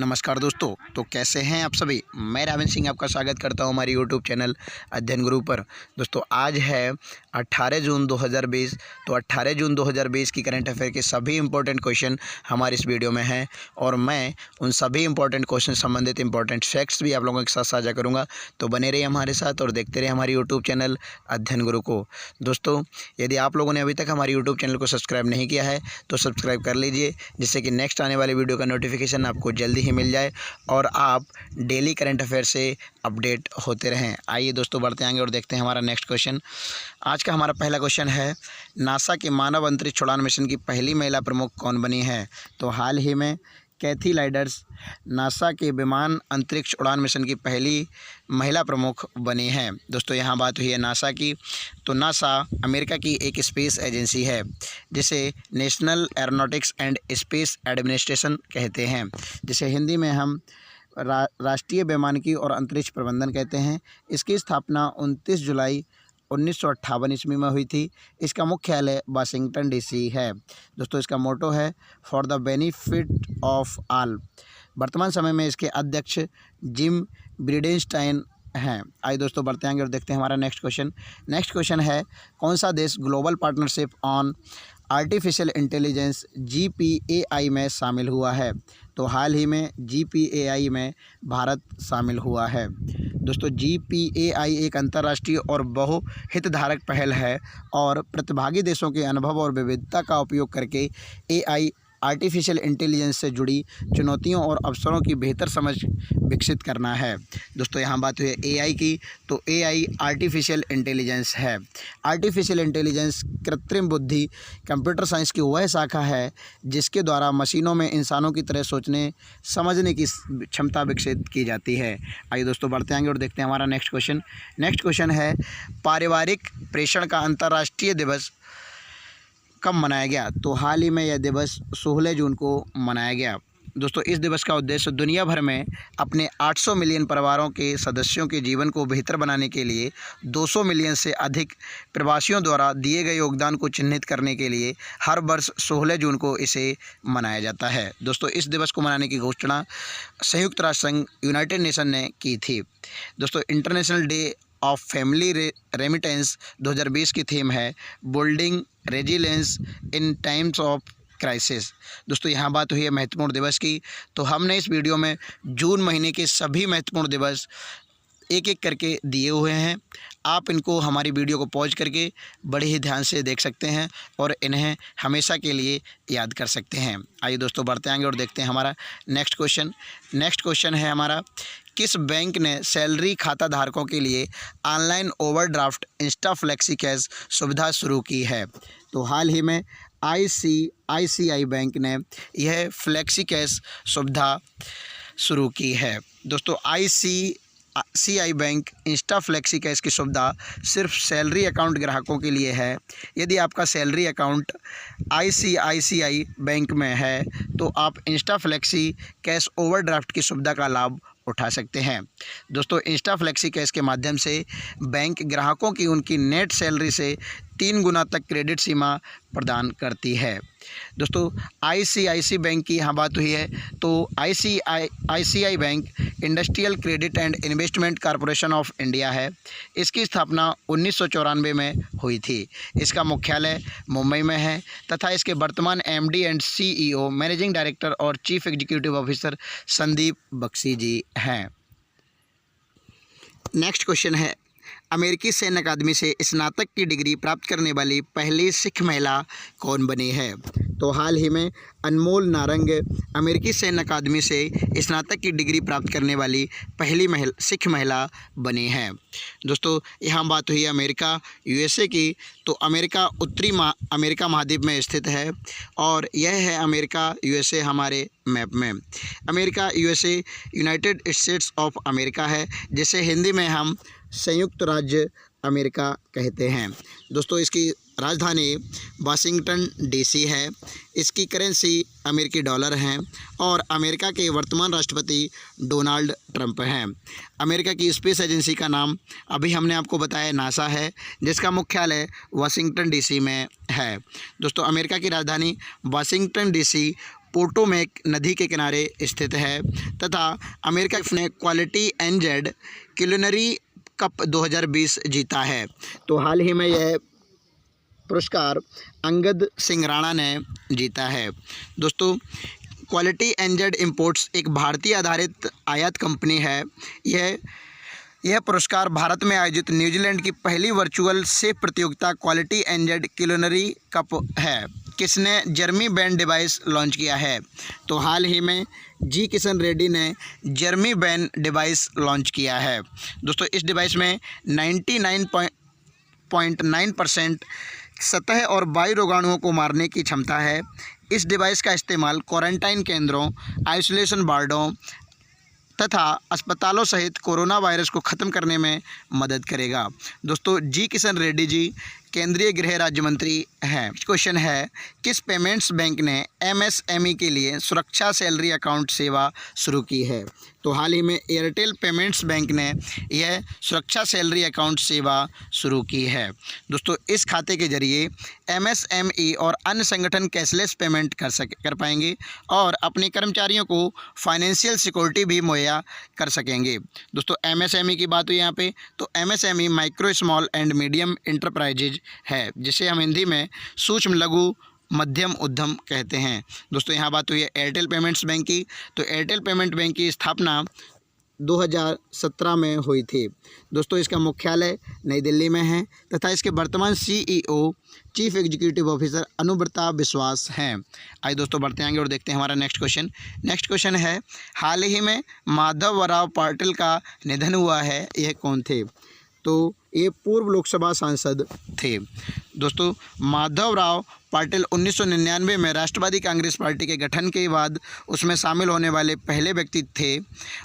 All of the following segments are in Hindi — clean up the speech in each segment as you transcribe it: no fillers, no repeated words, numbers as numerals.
नमस्कार दोस्तों, तो कैसे हैं आप सभी। मैं राविन सिंह आपका स्वागत करता हूं हमारे यूट्यूब चैनल अध्ययन गुरु पर। दोस्तों आज है 18 जून 2020। तो 18 जून 2020 की करंट अफेयर के सभी इंपॉर्टेंट क्वेश्चन हमारे इस वीडियो में हैं और मैं उन सभी इंपॉर्टेंट क्वेश्चन संबंधित इंपॉर्टेंट फैक्ट्स भी आप लोगों के साथ साझा करूँगा। तो बने रहिए हमारे साथ और देखते रहिए हमारे यूट्यूब चैनल अध्ययन गुरु को। दोस्तों यदि आप लोगों ने अभी तक हमारे यूट्यूब चैनल को सब्सक्राइब नहीं किया है तो सब्सक्राइब कर लीजिए, जिससे कि नेक्स्ट आने वाली वीडियो का नोटिफिकेशन आपको जल्दी ही मिल जाए और आप डेली करंट अफेयर से अपडेट होते रहें। आइए दोस्तों बढ़ते आएंगे और देखते हैं हमारा नेक्स्ट क्वेश्चन। आज का हमारा पहला क्वेश्चन है, नासा के मानव अंतरिक्ष उड़ान मिशन की पहली महिला प्रमुख कौन बनी है। तो हाल ही में कैथी लाइडर्स नासा के विमान अंतरिक्ष उड़ान मिशन की पहली महिला प्रमुख बनी हैं। दोस्तों यहाँ बात हुई है नासा की। तो नासा अमेरिका की एक स्पेस एजेंसी है जिसे national aeronautics and space administration कहते हैं, जिसे हिंदी में हम राष्ट्रीय वैमानिकी और अंतरिक्ष प्रबंधन कहते हैं। इसकी स्थापना 29 जुलाई 1958 ईस्वी में हुई थी। इसका मुख्यालय वाशिंगटन डीसी है। दोस्तों इसका मोटो है for the benefit of all. वर्तमान समय में इसके अध्यक्ष जिम ब्रिडेनस्टाइन हैं। आइए दोस्तों बढ़ते आएंगे और देखते हैं हमारा नेक्स्ट क्वेश्चन। नेक्स्ट क्वेश्चन है, कौन सा देश global partnership on artificial intelligence GPAI में शामिल हुआ है। तो हाल ही में GPAI में भारत शामिल हुआ है। दोस्तों GPAI एक अंतर्राष्ट्रीय और बहुहितधारक पहल है और प्रतिभागी देशों के अनुभव और विविधता का उपयोग करके AI आर्टिफिशियल इंटेलिजेंस से जुड़ी चुनौतियों और अवसरों की बेहतर समझ विकसित करना है। दोस्तों यहाँ बात हुई है AI की। तो AI आर्टिफिशियल इंटेलिजेंस है। आर्टिफिशियल इंटेलिजेंस कृत्रिम बुद्धि कंप्यूटर साइंस की वह शाखा है जिसके द्वारा मशीनों में इंसानों की तरह सोचने समझने की क्षमता विकसित की जाती है। आइए दोस्तों बढ़ते आएंगे और देखते हैं हमारा नेक्स्ट क्वेश्चन। नेक्स्ट क्वेश्चन है, पारिवारिक प्रेषण का अंतर्राष्ट्रीय दिवस कब मनाया गया। तो हाल ही में यह दिवस 16 जून को मनाया गया। दोस्तों इस दिवस का उद्देश्य दुनिया भर में अपने 800 मिलियन परिवारों के सदस्यों के जीवन को बेहतर बनाने के लिए 200 मिलियन से अधिक प्रवासियों द्वारा दिए गए योगदान को चिन्हित करने के लिए हर वर्ष 16 जून को इसे मनाया जाता है। दोस्तों इस दिवस को मनाने की घोषणा संयुक्त राष्ट्र संघ यूनाइटेड नेशन ने की थी। दोस्तों international day of family remittance 2020 की थीम है building resilience in times of crisis. दोस्तों यहाँ बात हुई है महत्वपूर्ण दिवस की। तो हमने इस वीडियो में जून महीने के सभी महत्वपूर्ण दिवस एक एक करके दिए हुए हैं। आप इनको हमारी वीडियो को पॉज करके बड़े ही ध्यान से देख सकते हैं और इन्हें हमेशा के लिए याद कर सकते हैं। आइए दोस्तों बढ़ते आएंगे और देखते हैं हमारा नेक्स्ट क्वेश्चन। नेक्स्ट क्वेश्चन है हमारा, किस बैंक ने सैलरी खाता धारकों के लिए online overdraft Insta flexi cash सुविधा शुरू की है। तो हाल ही में ICICI बैंक ने यह फ्लेक्सी कैश सुविधा शुरू की है। दोस्तों ICICI bank Insta flexi cash की सुविधा सिर्फ सैलरी अकाउंट ग्राहकों के लिए है। यदि आपका सैलरी अकाउंट ICICI बैंक में है तो आप इंस्टा फ्लेक्सी कैश ओवरड्राफ्ट की सुविधा का लाभ उठा सकते हैं। दोस्तों इंस्टा फ्लेक्सी कैश के माध्यम से बैंक ग्राहकों की उनकी नेट सैलरी से 3 गुना तक क्रेडिट सीमा प्रदान करती है। दोस्तों ICICI बैंक की यहाँ बात हुई है। तो ICICI bank industrial credit and investment corporation of India है। इसकी स्थापना 1994 में हुई थी। इसका मुख्यालय मुंबई में है तथा इसके वर्तमान MD and CEO managing director और chief executive officer Sandeep Bakhshi ji हैं। नेक्स्ट क्वेश्चन है, अमेरिकी सैन्य अकादमी से स्नातक की डिग्री प्राप्त करने वाली पहली सिख महिला कौन बनी है। तो हाल ही में अनमोल नारंग अमेरिकी सैन्य अकादमी से स्नातक की डिग्री प्राप्त करने वाली पहली सिख महिला बनी है। दोस्तों यहाँ बात हुई अमेरिका USA की। तो अमेरिका उत्तरी अमेरिका महाद्वीप में स्थित है और यह है अमेरिका USA हमारे मैप में। America USA United states of America है, जिसे हिंदी में हम संयुक्त राज्य अमेरिका कहते हैं। दोस्तों इसकी राजधानी वाशिंगटन डीसी है। इसकी करेंसी अमेरिकी डॉलर है और अमेरिका के वर्तमान राष्ट्रपति डोनाल्ड ट्रंप हैं। अमेरिका की स्पेस एजेंसी का नाम अभी हमने आपको बताया नासा है, जिसका मुख्यालय वाशिंगटन डीसी में है। दोस्तों, अमेरिका की राजधानी वाशिंगटन डीसी पोटोमैक नदी के किनारे स्थित है तथा अमेरिका ने क्वालिटी एनजेड क्यूलिनरी कप 2020 जीता है। तो हाल ही में यह पुरस्कार अंगद सिंह राणा ने जीता है। दोस्तों, क्वालिटी एनजेड इंपोर्ट्स एक भारतीय आधारित आयात कंपनी है। यह पुरस्कार भारत में आयोजित न्यूजीलैंड की पहली वर्चुअल सेफ प्रतियोगिता क्वालिटी एनजेड क्यूलिनरी कप है। किसने जर्मी बैन डिवाइस लॉन्च किया है? तो हाल ही में जी किशन रेड्डी ने जर्मी बैन डिवाइस लॉन्च किया है। दोस्तों, इस डिवाइस में 99.9% सतह और वायु रोगाणुओं को मारने की क्षमता है। इस डिवाइस का इस्तेमाल क्वारंटाइन केंद्रों, आइसोलेशन वार्डों तथा अस्पतालों सहित कोरोना वायरस को ख़त्म करने में मदद करेगा। दोस्तों, जी किशन रेड्डी जी केंद्रीय गृह राज्य मंत्री हैं। क्वेश्चन है, किस पेमेंट्स बैंक ने एमएसएमई के लिए सुरक्षा सैलरी अकाउंट सेवा शुरू की है? तो हाल ही में एयरटेल पेमेंट्स बैंक ने यह सुरक्षा सैलरी अकाउंट सेवा शुरू की है। दोस्तों, इस खाते के जरिए एमएसएमई और अन्य संगठन कैशलेस पेमेंट कर पाएंगे और अपने कर्मचारियों को फाइनेंशियल सिक्योरिटी भी मुहैया कर सकेंगे। दोस्तों, एमएसएमई की बात हुई यहाँ पे, तो MSME micro small and medium enterprises है, जिसे हम हिंदी में सूक्ष्म लघु मध्यम उद्यम कहते हैं। दोस्तों, यहाँ बात हुई है एयरटेल पेमेंट्स बैंक की, तो एयरटेल पेमेंट बैंक की स्थापना 2017 में हुई थी। दोस्तों, इसका मुख्यालय नई दिल्ली में है तथा इसके वर्तमान सीईओ चीफ एग्जीक्यूटिव ऑफिसर अनुव्रता विश्वास हैं। आइए दोस्तों, बढ़ते आएंगे और देखते हैं हमारा नेक्स्ट क्वेश्चन। नेक्स्ट क्वेश्चन है, हाल ही में माधवराव पाटिल का निधन हुआ है, यह कौन थे? तो ये पूर्व लोकसभा सांसद थे। दोस्तों, माधवराव पाटिल 1999 में राष्ट्रवादी कांग्रेस पार्टी के गठन के बाद उसमें शामिल होने वाले पहले व्यक्ति थे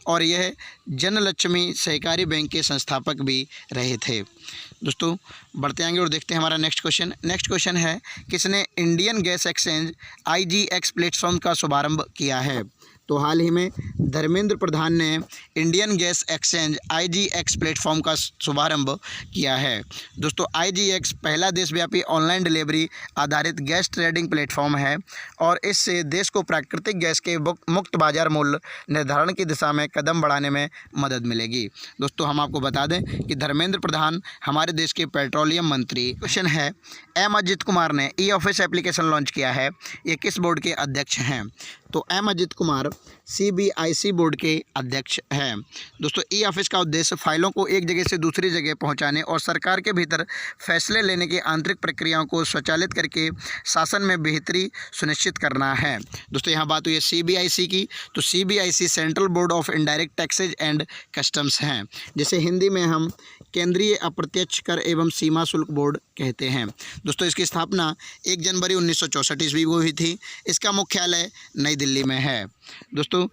और यह जनलक्ष्मी सहकारी बैंक के संस्थापक भी रहे थे। दोस्तों, बढ़ते आएंगे और देखते हैं हमारा नेक्स्ट क्वेश्चन। नेक्स्ट क्वेश्चन है, किसने Indian gas exchange IGX platform का शुभारंभ किया है? तो हाल ही में धर्मेंद्र प्रधान ने Indian gas exchange IGX platform का शुभारंभ किया है। दोस्तों, IGX पहला देशव्यापी ऑनलाइन डिलीवरी आधारित गैस ट्रेडिंग प्लेटफॉर्म है और इससे देश को प्राकृतिक गैस के मुक्त बाजार मूल्य निर्धारण की दिशा में कदम बढ़ाने में मदद मिलेगी। दोस्तों, हम आपको बता दें कि धर्मेंद्र प्रधान हमारे देश के पेट्रोलियम मंत्री। क्वेश्चन है, एम अजित कुमार ने ई ऑफिस एप्लीकेशन लॉन्च किया है, ये किस बोर्ड के अध्यक्ष हैं? तो M Ajit Kumar CBIC board के अध्यक्ष हैं। दोस्तों, ई ऑफिस का उद्देश्य फाइलों को एक जगह से दूसरी जगह पहुंचाने और सरकार के भीतर फैसले लेने की आंतरिक प्रक्रियाओं को स्वचालित करके शासन में बेहतरी सुनिश्चित करना है। दोस्तों, यहाँ बात हुई है CBIC की, तो CBIC central board of indirect taxes and customs हैं, जिसे हिंदी में हम केंद्रीय अप्रत्यक्ष कर एवं सीमा शुल्क बोर्ड कहते हैं। दोस्तों, इसकी स्थापना 1 जनवरी 1964 ईस्वी को हुई थी। इसका मुख्यालय नई दिल्ली में है। दोस्तों,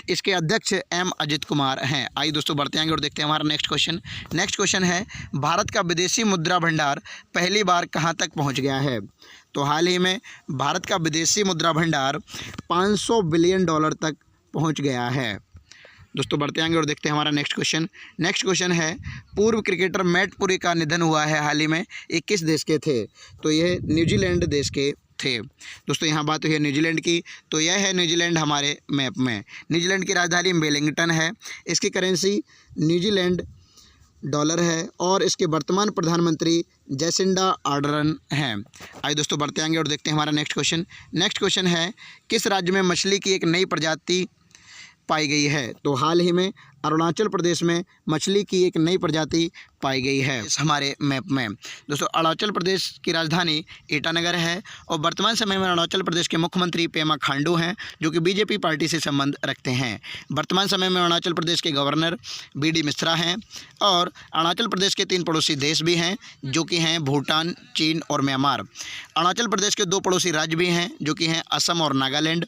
इसके अध्यक्ष एम अजित कुमार हैं। आइए दोस्तों, बढ़ते आएंगे और देखते हैं हमारा नेक्स्ट क्वेश्चन। नेक्स्ट क्वेश्चन है, भारत का विदेशी मुद्रा भंडार पहली बार कहां तक पहुंच गया है? तो हाल ही में भारत का विदेशी मुद्रा भंडार $500 बिलियन तक पहुंच गया है। दोस्तों, बढ़ते आएंगे और देखते हैं हमारा नेक्स्ट क्वेश्चन। नेक्स्ट क्वेश्चन है, पूर्व क्रिकेटर मैट पुरी का निधन हुआ है हाल ही में, ये किस देश के थे? तो यह न्यूजीलैंड देश के थे। दोस्तों, यहाँ बात हुई है न्यूजीलैंड की, तो यह है न्यूजीलैंड हमारे मैप में। न्यूजीलैंड की राजधानी वेलिंगटन है। इसकी करेंसी न्यूजीलैंड डॉलर है और इसके वर्तमान प्रधानमंत्री जैसिंडा आर्डर्न हैं। आइए दोस्तों, बढ़ते आएंगे और देखते हैं हमारा नेक्स्ट क्वेश्चन। नेक्स्ट क्वेश्चन है, किस राज्य में मछली की एक नई प्रजाति पाई गई है? तो हाल ही में अरुणाचल प्रदेश में मछली की एक नई प्रजाति पाई गई है इस हमारे मैप में। दोस्तों, अरुणाचल प्रदेश की राजधानी ईटानगर है और वर्तमान समय में अरुणाचल प्रदेश के मुख्यमंत्री पेमा खांडू हैं, जो कि बीजेपी पार्टी से संबंध रखते हैं। वर्तमान समय में अरुणाचल प्रदेश के गवर्नर BD मिश्रा हैं और अरुणाचल प्रदेश के 3 पड़ोसी देश भी हैं, जो कि हैं भूटान, चीन और म्यांमार। अरुणाचल प्रदेश के 2 पड़ोसी राज्य भी हैं, जो कि हैं असम और नागालैंड।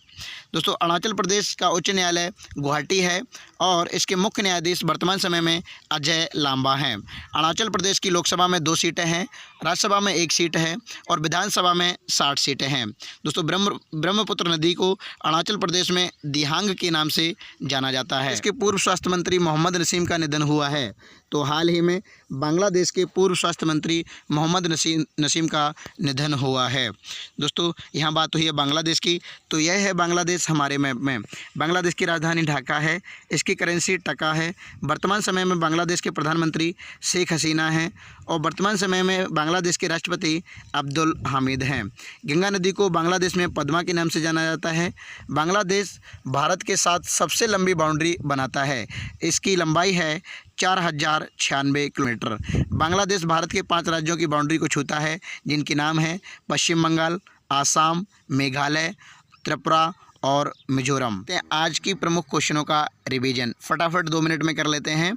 दोस्तों, अरुणाचल प्रदेश का उच्च न्यायालय गुवाहाटी है और इसके मुख्य न्यायाधीश वर्तमान समय में अजय लांबा हैं। अरुणाचल प्रदेश की लोकसभा में 2 सीटें हैं, राज्यसभा में 1 सीट है और विधानसभा में 60 सीटें हैं। दोस्तों ब्रह्मपुत्र नदी को अरुणाचल प्रदेश में दिहांग के नाम से जाना जाता है। इसके पूर्व स्वास्थ्य मंत्री मोहम्मद नसीम का निधन हुआ है। तो हाल ही में बांग्लादेश के पूर्व स्वास्थ्य मंत्री मोहम्मद नसीम का निधन हुआ है। दोस्तों यहाँ बात हुई है बांग्लादेश की, तो यह है बांग्लादेश हमारे मैप में। बांग्लादेश की राजधानी ढाका है, इसकी करेंसी टका है। वर्तमान समय में बांग्लादेश के प्रधानमंत्री शेख हसीना हैं और वर्तमान समय में बांग्लादेश के राष्ट्रपति अब्दुल हामिद हैं। गंगा नदी को बांग्लादेश में पद्मा के नाम से जाना जाता है। बांग्लादेश भारत के साथ सबसे लंबी बाउंड्री बनाता है, इसकी लंबाई है 4096 किलोमीटर। बांग्लादेश भारत के 5 राज्यों की बाउंड्री को छूता है, जिनके नाम हैं पश्चिम बंगाल, आसाम, मेघालय, त्रिपुरा और मिजोरम। आज की प्रमुख क्वेश्चनों का रिवीजन फटाफट 2 मिनट में कर लेते हैं।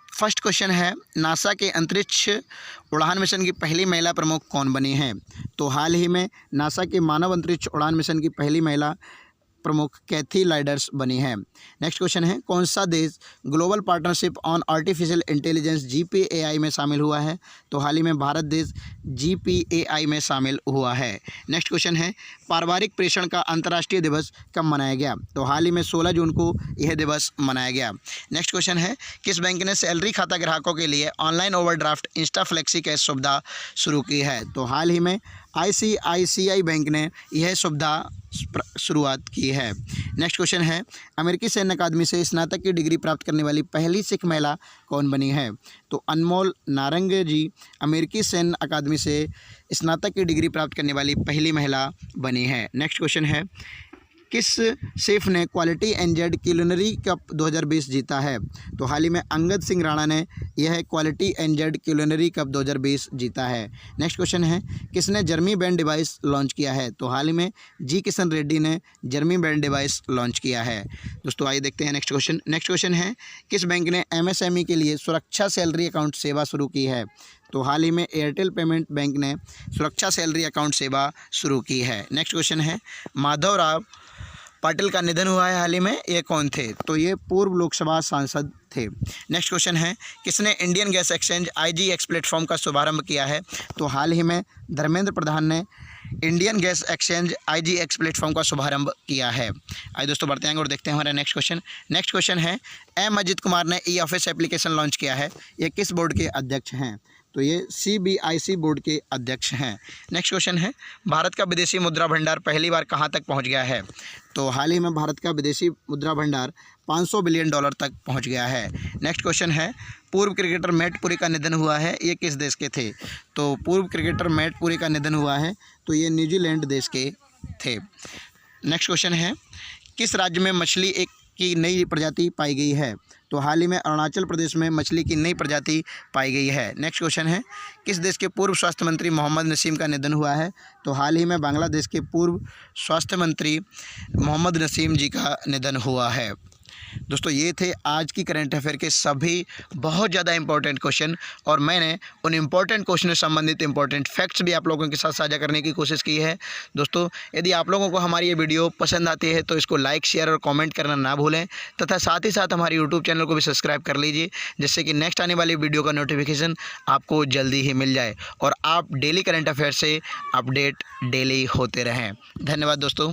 फर्स्ट क्वेश्चन है, नासा के अंतरिक्ष उड़ान मिशन की पहली महिला प्रमुख कौन बनी हैं? तो हाल ही में नासा के मानव अंतरिक्ष उड़ान मिशन की पहली महिला प्रमुख कैथी लाइडर्स बनी है। नेक्स्ट क्वेश्चन है, कौन सा देश global partnership on artificial intelligence GPAI में शामिल हुआ है? तो हाल ही में भारत देश GPAI में शामिल हुआ है। नेक्स्ट क्वेश्चन है, पारिवारिक प्रेषण का अंतर्राष्ट्रीय दिवस कब मनाया गया? तो हाल ही में 16 जून को यह दिवस मनाया गया। नेक्स्ट क्वेश्चन है, किस बैंक ने सैलरी खाता ग्राहकों के लिए online overdraft Insta flexi cash सुविधा शुरू की है? तो हाल ही में ICICI बैंक ने यह सुविधा शुरुआत की है। नेक्स्ट क्वेश्चन है, अमेरिकी सैन्य अकादमी से स्नातक की डिग्री प्राप्त करने वाली पहली सिख महिला कौन बनी है? तो अनमोल नारंग जी अमेरिकी सैन्य अकादमी से स्नातक की डिग्री प्राप्त करने वाली पहली महिला बनी है। नेक्स्ट क्वेश्चन है, किस शेफ ने क्वालिटी एनजेड क्यूलिनरी कप 2020 जीता है? तो हाल ही में अंगद सिंह राणा ने यह क्वालिटी एनजेड क्यूलिनरी कप 2020 जीता है। नेक्स्ट क्वेश्चन है, किसने जर्मी बैंड डिवाइस लॉन्च किया है? तो हाल ही में जी किशन रेड्डी ने जर्मी बैंड डिवाइस लॉन्च किया है। दोस्तों आइए देखते हैं नेक्स्ट क्वेश्चन। नेक्स्ट क्वेश्चन है, किस बैंक ने MSME के लिए सुरक्षा सैलरी अकाउंट सेवा शुरू की है? तो हाल ही में एयरटेल पेमेंट बैंक ने सुरक्षा सैलरी अकाउंट सेवा शुरू की है। नेक्स्ट क्वेश्चन है, माधवराव पाटिल का निधन हुआ है हाल ही में, ये कौन थे? तो ये पूर्व लोकसभा सांसद थे। नेक्स्ट क्वेश्चन है, किसने Indian gas exchange IGX platform का शुभारंभ किया है? तो हाल ही में धर्मेंद्र प्रधान ने Indian gas exchange IGX platform का शुभारंभ किया है। आइए दोस्तों बढ़ते हैं और देखते हैं हमारा नेक्स्ट क्वेश्चन। नेक्स्ट क्वेश्चन है, M अजित कुमार ने E-ऑफिस एप्लीकेशन लॉन्च किया है, ये किस बोर्ड के अध्यक्ष हैं? तो ये CBIC बोर्ड के अध्यक्ष हैं। नेक्स्ट क्वेश्चन है, भारत का विदेशी मुद्रा भंडार पहली बार कहाँ तक पहुँच गया है? तो हाल ही में भारत का विदेशी मुद्रा भंडार $500 बिलियन तक पहुँच गया है। नेक्स्ट क्वेश्चन है, पूर्व क्रिकेटर मैट पुरी का निधन हुआ है, ये किस देश के थे? तो पूर्व क्रिकेटर मैट पुरी का निधन हुआ है, तो ये न्यूजीलैंड देश के थे। नेक्स्ट क्वेश्चन है, किस राज्य में मछली की नई प्रजाति पाई गई है? तो हाल ही में अरुणाचल प्रदेश में मछली की नई प्रजाति पाई गई है। नेक्स्ट क्वेश्चन है, किस देश के पूर्व स्वास्थ्य मंत्री मोहम्मद नसीम का निधन हुआ है? तो हाल ही में बांग्लादेश के पूर्व स्वास्थ्य मंत्री मोहम्मद नसीम जी का निधन हुआ है। दोस्तों ये थे आज की करंट अफेयर के सभी बहुत ज़्यादा इंपॉर्टेंट क्वेश्चन, और मैंने उन इंपॉर्टेंट क्वेश्चन से संबंधित इंपॉर्टेंट फैक्ट्स भी आप लोगों के साथ साझा करने की कोशिश की है। दोस्तों यदि आप लोगों को हमारी ये वीडियो पसंद आती है तो इसको लाइक, शेयर और कमेंट करना ना भूलें, तथा साथ ही साथ हमारे यूट्यूब चैनल को भी सब्सक्राइब कर लीजिए, जिससे कि नेक्स्ट आने वाली वीडियो का नोटिफिकेशन आपको जल्दी ही मिल जाए और आप डेली करंट अफेयर से अपडेट डेली होते रहें। धन्यवाद दोस्तों।